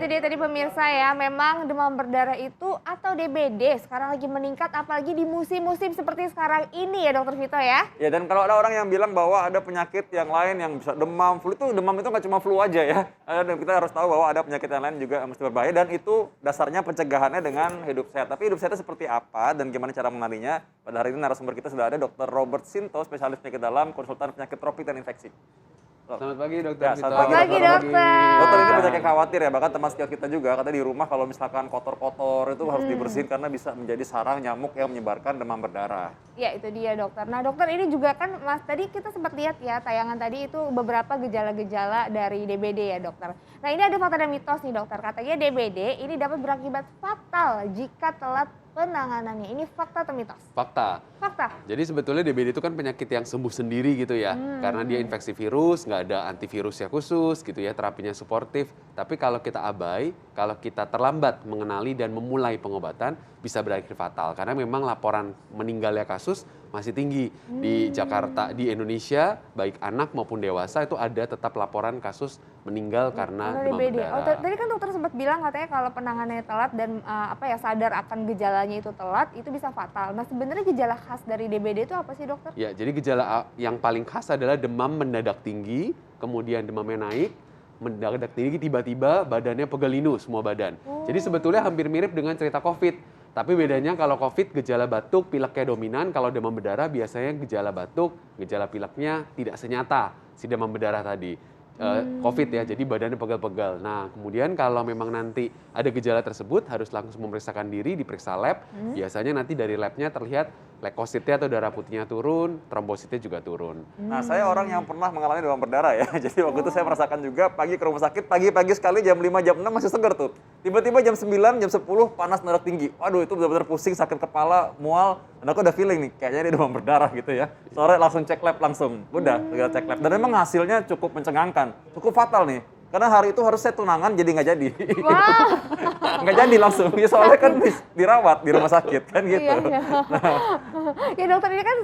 dia tadi pemirsa ya, memang demam berdarah itu atau DBD sekarang lagi meningkat apalagi di musim-musim seperti sekarang ini ya Dokter Vito ya. Ya, dan kalau ada orang yang bilang bahwa ada penyakit yang lain yang bisa demam, flu itu demam itu nggak cuma flu aja ya. Dan kita harus tahu bahwa ada penyakit yang lain juga yang mesti berbahaya dan itu dasarnya pencegahannya dengan hidup sehat. Tapi hidup sehatnya seperti apa dan gimana cara mengenalinya? Pada hari ini narasumber kita sudah ada Dr. Robert Sinto, spesialis penyakit dalam, konsultan penyakit tropik dan infeksi. Selamat pagi Dokter Ya, Vito. selamat pagi, Dokter. Dokter, ini banyak yang khawatir ya, bahkan teman sejawat kita juga katanya di rumah kalau misalkan kotor-kotor itu harus dibersihin karena bisa menjadi sarang nyamuk yang menyebarkan demam berdarah. Ya itu dia dokter. Nah dokter ini juga kan Mas tadi kita sempat lihat ya tayangan tadi itu beberapa gejala-gejala dari DBD ya dokter. Nah ini ada fakta dan mitos nih dokter. Katanya DBD ini dapat berakibat fatal jika telat penanganannya. Ini fakta atau mitos? Fakta. Fakta. Jadi sebetulnya DBD itu kan penyakit yang sembuh sendiri gitu ya. Karena dia infeksi virus, nggak ada antivirusnya khusus gitu ya, terapinya suportif. Tapi kalau kita abai, kalau kita terlambat mengenali dan memulai pengobatan, bisa berakhir fatal. Karena memang laporan meninggalnya kasus masih tinggi. Di Jakarta, di Indonesia, baik anak maupun dewasa itu ada tetap laporan kasus meninggal karena demam DBD. berdarah. Oh, tadi kan dokter sempat bilang katanya kalau penanganannya telat dan sadar akan gejalanya itu telat, itu bisa fatal. Nah sebenarnya gejala khas dari DBD itu apa sih dokter? Ya, jadi gejala yang paling khas adalah demam mendadak tinggi, kemudian demamnya naik, mendadak tinggi tiba-tiba badannya pegalinu semua badan. Jadi sebetulnya hampir mirip dengan cerita COVID. Tapi bedanya kalau COVID gejala batuk, pileknya dominan, kalau demam berdarah biasanya gejala batuk, gejala pileknya tidak senyata si demam berdarah tadi. COVID ya, jadi badannya pegal-pegal. Nah, kemudian kalau memang nanti ada gejala tersebut harus langsung memeriksakan diri, diperiksa lab. Biasanya nanti dari labnya terlihat leukositnya atau darah putihnya turun, trombositnya juga turun. Nah, saya orang yang pernah mengalami demam berdarah ya. Jadi waktu itu saya merasakan juga pagi ke rumah sakit, pagi-pagi sekali jam 5, jam 6 masih segar tuh. Tiba-tiba jam 9, jam 10 panas mendadak tinggi. Waduh, itu benar-benar pusing, sakit kepala, mual. Dan aku udah feeling nih, kayaknya ini demam berdarah gitu ya. Sore langsung cek lab langsung. Udah, segera cek lab. Dan memang hasilnya cukup mencengangkan. Cukup fatal nih. Karena hari itu harus saya tunangan jadi nggak jadi. Wow. Nggak jadi langsung. Ya soalnya kan dirawat di rumah sakit kan gitu. Iya, iya. Ya dokter ini kan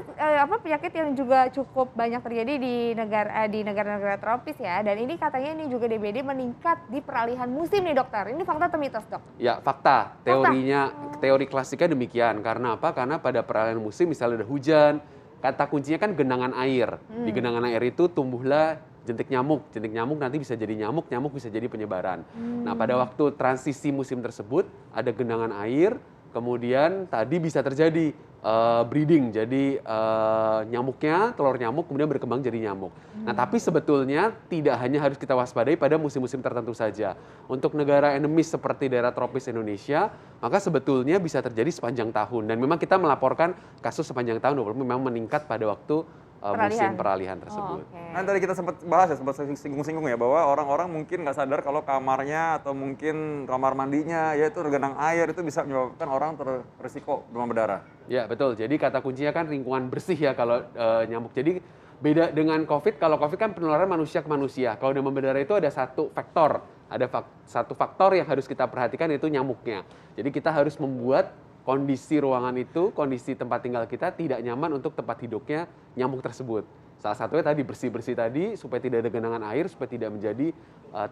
penyakit yang juga cukup banyak terjadi di negara-negara tropis ya. Dan ini katanya ini juga DBD meningkat di peralihan musim nih dokter. Ini fakta atau mitos dok? Ya, fakta. Teorinya, teori klasiknya demikian. Karena apa? Karena pada peralihan musim misalnya ada hujan, kata kuncinya kan genangan air. Di genangan air itu tumbuhlah jentik nyamuk. Jentik nyamuk nanti bisa jadi nyamuk, nyamuk bisa jadi penyebaran. Nah, pada waktu transisi musim tersebut ada genangan air, kemudian tadi bisa terjadi breeding. Jadi nyamuknya, telur nyamuk kemudian berkembang jadi nyamuk. Nah, tapi sebetulnya tidak hanya harus kita waspadai pada musim-musim tertentu saja. Untuk negara endemis seperti daerah tropis Indonesia, maka sebetulnya bisa terjadi sepanjang tahun. Dan memang kita melaporkan kasus sepanjang tahun, walaupun memang meningkat pada waktu musim peralihan tersebut. Nah, tadi kita sempat bahas ya, sempat singgung-singgung ya, bahwa orang-orang mungkin nggak sadar kalau kamarnya atau mungkin kamar mandinya ya itu tergenang air, itu bisa menyebabkan orang terrisiko demam berdarah. Ya, betul. Jadi kata kuncinya kan lingkungan bersih ya kalau nyamuk. Jadi beda dengan COVID, kalau COVID kan penularan manusia ke manusia. Kalau demam berdarah itu ada satu faktor. Ada satu faktor yang harus kita perhatikan, yaitu nyamuknya. Jadi kita harus membuat kondisi ruangan itu, kondisi tempat tinggal kita tidak nyaman untuk tempat hidupnya nyamuk tersebut. Salah satunya tadi bersih-bersih tadi supaya tidak ada genangan air, supaya tidak menjadi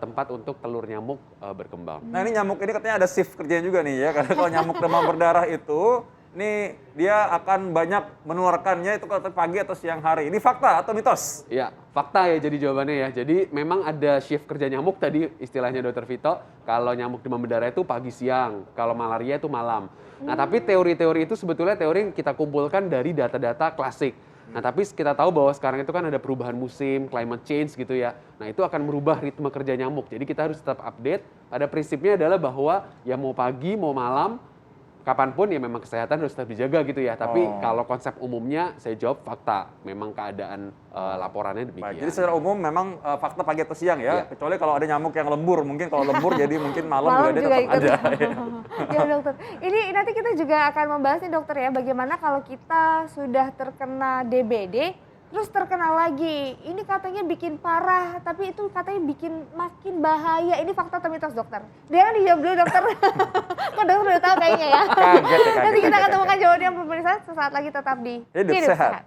tempat untuk telur nyamuk berkembang. Nah, ini nyamuk ini katanya ada shift kerjanya juga nih ya, karena kalau nyamuk demam berdarah itu ini dia akan banyak menularkannya itu kalau pagi atau siang hari. Ini fakta atau mitos? Ya, fakta ya jadi jawabannya ya. Jadi memang ada shift kerja nyamuk tadi istilahnya Dr. Vito. Kalau nyamuk demam berdarah itu pagi siang, kalau malaria itu malam. Nah, tapi teori-teori itu sebetulnya teori yang kita kumpulkan dari data-data klasik. Nah, tapi kita tahu bahwa sekarang itu kan ada perubahan musim, climate change gitu ya. Nah, itu akan merubah ritme kerja nyamuk. Jadi kita harus tetap update. Pada prinsipnya adalah bahwa ya mau pagi, mau malam, kapanpun ya memang kesehatan harus tetap dijaga gitu ya. Tapi kalau konsep umumnya saya jawab fakta. Memang keadaan laporannya demikian. Baik, jadi secara umum memang fakta pagi atau siang ya. Kecuali kalau ada nyamuk yang lembur. Mungkin kalau lembur jadi mungkin malam juga dia tetap ikut. ada. Ya dokter, ini nanti kita juga akan membahas nih dokter ya, bagaimana kalau kita sudah terkena DBD, terus terkena lagi. Ini katanya bikin parah, tapi itu katanya bikin makin bahaya. Ini fakta atau mitos dokter? Jangan dijawab dulu dokter. Kok dokter udah tahu kayaknya ya. Kaget ya, kaget. Nanti kita akan temukan jawabannya pemirsa sesaat lagi tetap di Hidup Sehat.